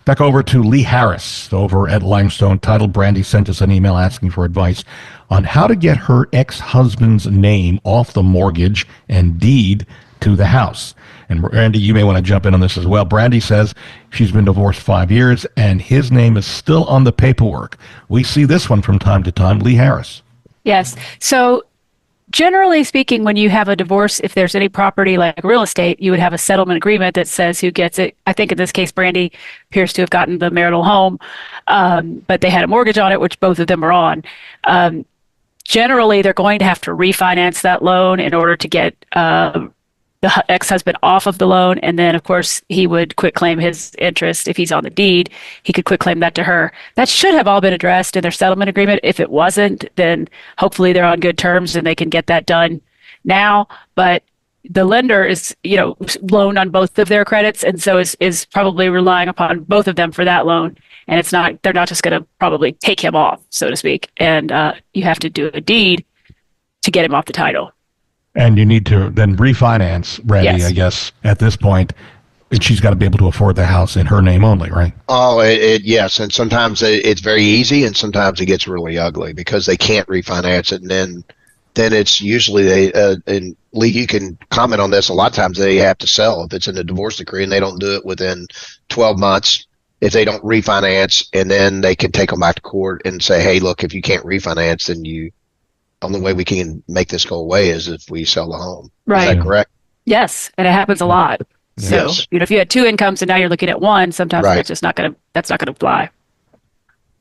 Back over to Lee Harris over at Limestone Title. Brandy sent us an email asking for advice on how to get her ex-husband's name off the mortgage and deed to the house. And Brandy, you may want to jump in on this as well. Brandy says she's been divorced 5 years and his name is still on the paperwork. We see this one from time to time. Lee Harris. Yes. So generally speaking, when you have a divorce, if there's any property like real estate, you would have a settlement agreement that says who gets it. I think in this case, Brandy appears to have gotten the marital home, but they had a mortgage on it, which both of them are on. Generally, they're going to have to refinance that loan in order to get the ex-husband off of the loan. And then, of course, he would quitclaim his interest. If he's on the deed, he could quitclaim that to her. That should have all been addressed in their settlement agreement. If it wasn't, then hopefully they're on good terms and they can get that done now. But the lender is, loaned on both of their credits, and so is probably relying upon both of them for that loan. And they're not just going to probably take him off, so to speak. And you have to do a deed to get him off the title. And you need to then refinance, Brandy, Yes. I guess, at this point. And she's got to be able to afford the house in her name only, right? Oh, yes. And sometimes it's very easy, and sometimes it gets really ugly because they can't refinance it. And then it's usually and Lee, you can comment on this. A lot of times they have to sell if it's in a divorce decree, and they don't do it within 12 months. If they don't refinance, and then they can take them back to court and say, hey, look, if you can't refinance, then only way we can make this go away is if we sell the home. Right. Is that correct? Yes, and it happens a lot. So, Yes. if you had two incomes and now you're looking at one, sometimes Right. that's not going to fly.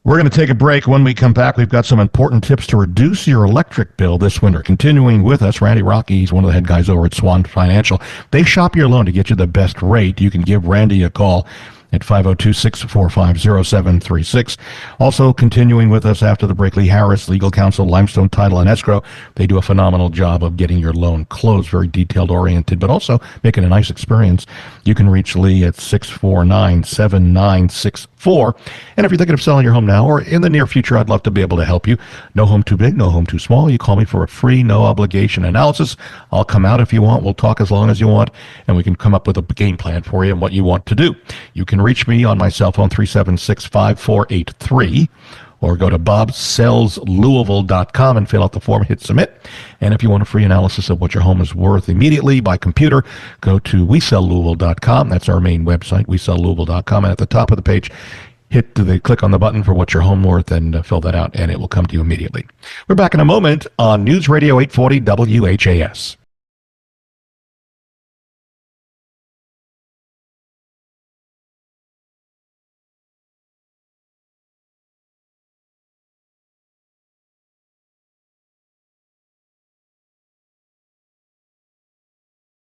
We're going to take a break. When we come back, we've got some important tips to reduce your electric bill this winter. Continuing with us, Randy Rocky, he's one of the head guys over at Swan Financial. They shop your loan to get you the best rate. You can give Randy a call at 502-645-0736. Also continuing with us after the break, Lee Harris, legal counsel, Limestone Title and Escrow. They do a phenomenal job of getting your loan closed, very detailed oriented, but also making a nice experience. You can reach Lee at 649-7964. And if you're thinking of selling your home now or in the near future, I'd love to be able to help you. No home too big, no home too small. You call me for a free, no obligation analysis. I'll come out if you want. We'll talk as long as you want, and we can come up with a game plan for you and what you want to do. You can reach me on my cell phone, 376-5483, or go to bobsellslouisville.com and fill out the form, hit submit. And if you want a free analysis of what your home is worth immediately by computer, go to wesellouisville.com. That's our main website, wesellouisville.com. And at the top of the page, click on the button for what's your home worth and fill that out, and it will come to you immediately. We're back in a moment on News Radio 840 WHAS.